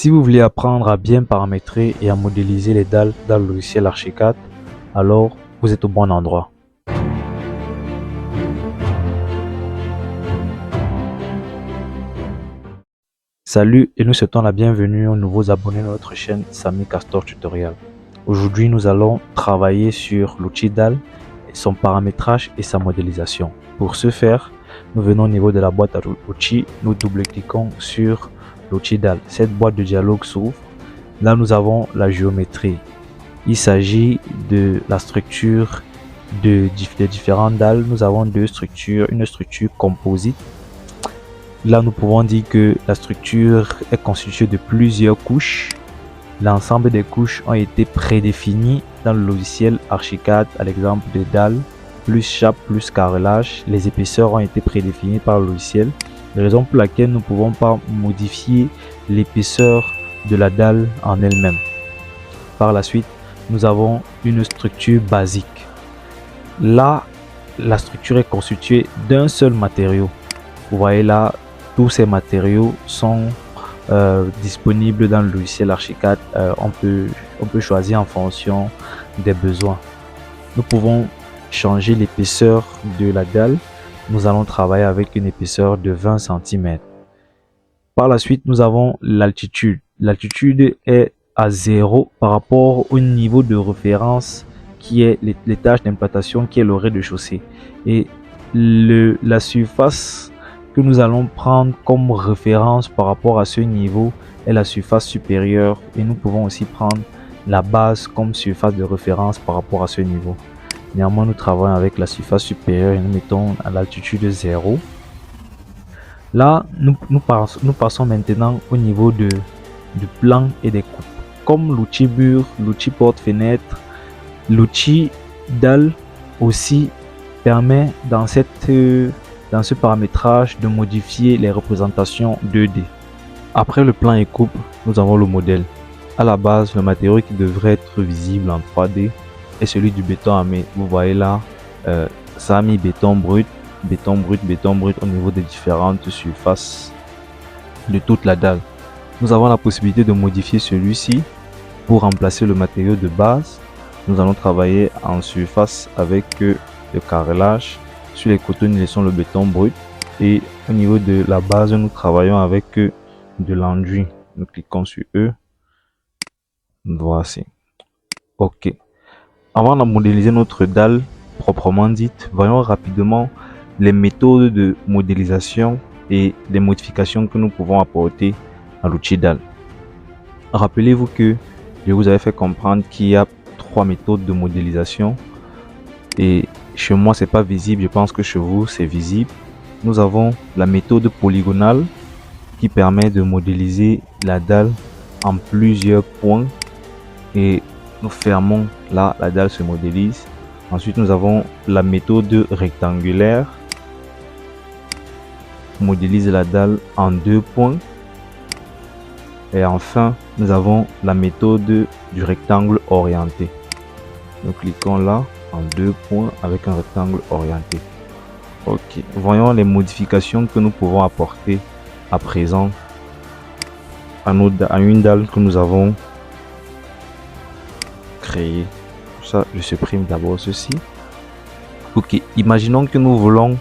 Si vous voulez apprendre à bien paramétrer et à modéliser les dalles dans le logiciel Archicad, alors vous êtes au bon endroit. Salut et nous souhaitons la bienvenue aux nouveaux abonnés de notre chaîne Samy Castor Tutorial. Aujourd'hui, nous allons travailler sur l'outil dalle, son paramétrage et sa modélisation. Pour ce faire, nous venons au niveau de la boîte à outils, nous double-cliquons sur l'outil dalle. Cette boîte de dialogue s'ouvre. Là, nous avons la géométrie. Il s'agit de la structure de différentes dalles. Nous avons deux structures, une structure composite. Là, nous pouvons dire que la structure est constituée de plusieurs couches. L'ensemble des couches ont été prédéfinies dans le logiciel Archicad à l'exemple des dalles, plus chape, plus carrelage. Les épaisseurs ont été prédéfinies par le logiciel. La raison pour laquelle nous ne pouvons pas modifier l'épaisseur de la dalle en elle-même. Par la suite, nous avons une structure basique. Là, la structure est constituée d'un seul matériau. Vous voyez là, tous ces matériaux sont disponibles dans le logiciel Archicad. On peut choisir en fonction des besoins. Nous pouvons changer l'épaisseur de la dalle. Nous allons travailler avec une épaisseur de 20 cm. Par la suite, nous avons l'altitude. L'altitude est à 0 par rapport au niveau de référence qui est l'étage d'implantation, qui est le rez-de-chaussée. Et la surface que nous allons prendre comme référence par rapport à ce niveau est la surface supérieure, et nous pouvons aussi prendre la base comme surface de référence par rapport à ce niveau. Néanmoins, nous travaillons avec la surface supérieure et nous mettons à l'altitude 0. Là, nous passons maintenant au niveau du plan et des coupes. Comme l'outil mur, l'outil porte-fenêtre, l'outil dalle aussi permet dans ce paramétrage de modifier les représentations 2D. Après le plan et coupe, nous avons le modèle. À la base, le matériau qui devrait être visible en 3D est celui du béton armé. Vous voyez là, ça a mis béton brut au niveau des différentes surfaces de toute la dalle. Nous avons la possibilité de modifier celui-ci pour remplacer le matériau de base. Nous allons travailler en surface avec le carrelage. Sur les côtés, nous laissons le béton brut. Et au niveau de la base, nous travaillons avec de l'enduit. Nous cliquons sur E. Voici. OK. Avant de modéliser notre dalle proprement dite, voyons rapidement les méthodes de modélisation et les modifications que nous pouvons apporter à l'outil dalle. Rappelez-vous que je vous avais fait comprendre qu'il y a 3 méthodes de modélisation. Et chez moi, c'est pas visible. Je pense que chez vous, c'est visible. Nous avons la méthode polygonale qui permet de modéliser la dalle en plusieurs points. Et nous fermons là, la dalle se modélise. Ensuite, nous avons la méthode rectangulaire qui modélise la dalle en 2 points. Et enfin, nous avons la méthode du rectangle orienté. Nous cliquons là en 2 points avec un rectangle orienté. OK. Voyons les modifications que nous pouvons apporter à présent à une dalle que nous avons créée. Ça, je supprime d'abord ceci. OK. Imaginons que nous voulons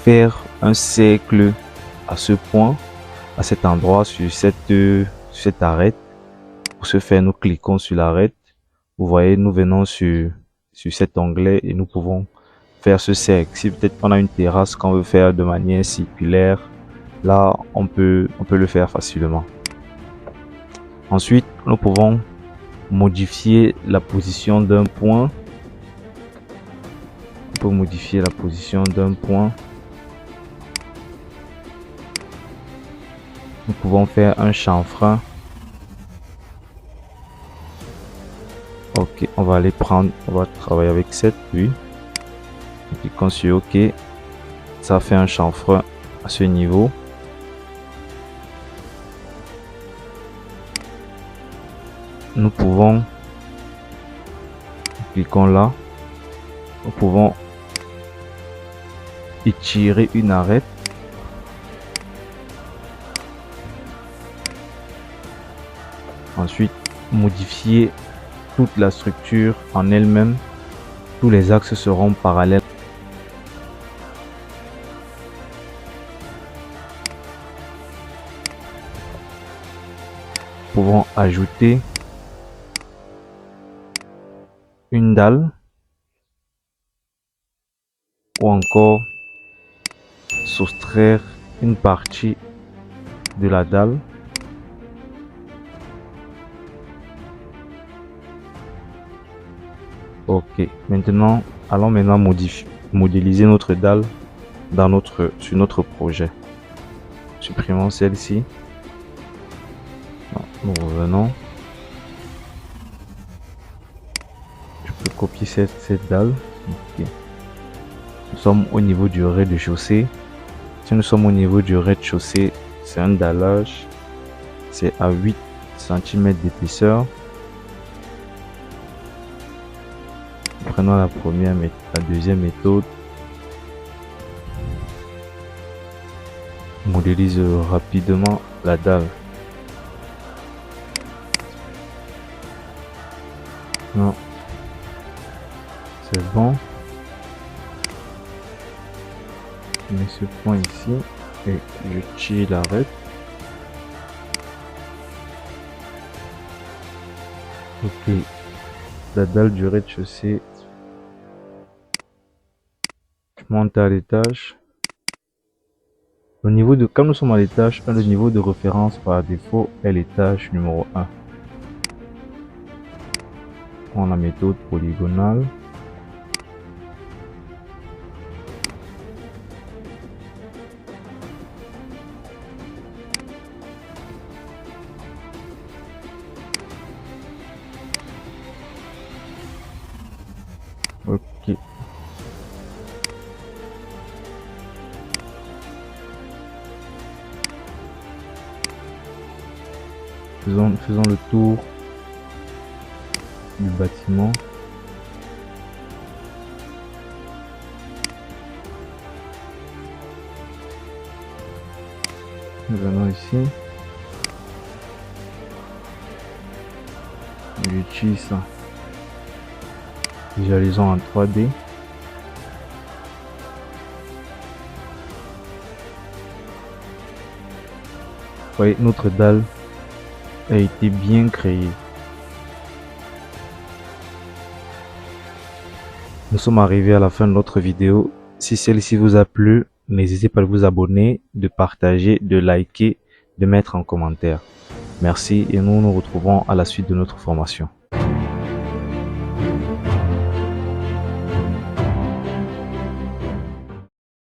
faire un cercle à ce point, à cet endroit, sur cette arête. Pour ce faire, nous cliquons sur l'arête. Vous voyez, nous venons sur cet onglet et nous pouvons faire ce cercle. Si peut-être on a une terrasse qu'on veut faire de manière circulaire, là on peut le faire facilement. Ensuite, nous pouvons modifier la position d'un point. On peut modifier la position d'un point. Nous pouvons faire un chanfrein. OK, on va travailler avec cette puis cliquons sur OK. Ça fait un chanfrein à ce niveau. Nous pouvons, cliquons là, nous pouvons étirer une arête. Ensuite, modifier toute la structure en elle-même. Tous les axes seront parallèles. Nous pouvons ajouter une dalle ou encore soustraire une partie de la dalle. Ok, maintenant allons modéliser notre dalle sur notre projet. Supprimons celle-ci. Nous revenons. Je peux copier cette dalle. Okay. Nous sommes au niveau du rez-de-chaussée. Si nous sommes au niveau du rez-de-chaussée, c'est un dallage. C'est à 8 cm d'épaisseur. Prenons la deuxième méthode. Modélise rapidement la dalle. Non, c'est bon. Je mets ce point ici et je tire l'arête. Ok, la dalle du rez-de-chaussée. Je monte à l'étage. Quand nous sommes à l'étage 1, le niveau de référence par défaut est l'étage numéro 1. On la méthode polygonale. Ok. Faisons le tour du bâtiment. Nous venons ici. J'utilise ça. Visualisons en 3D. Vous voyez, notre dalle a été bien créée. Nous sommes arrivés à la fin de notre vidéo. Si celle-ci vous a plu, n'hésitez pas à vous abonner, de partager, de liker, de mettre en commentaire. Merci et nous nous retrouvons à la suite de notre formation.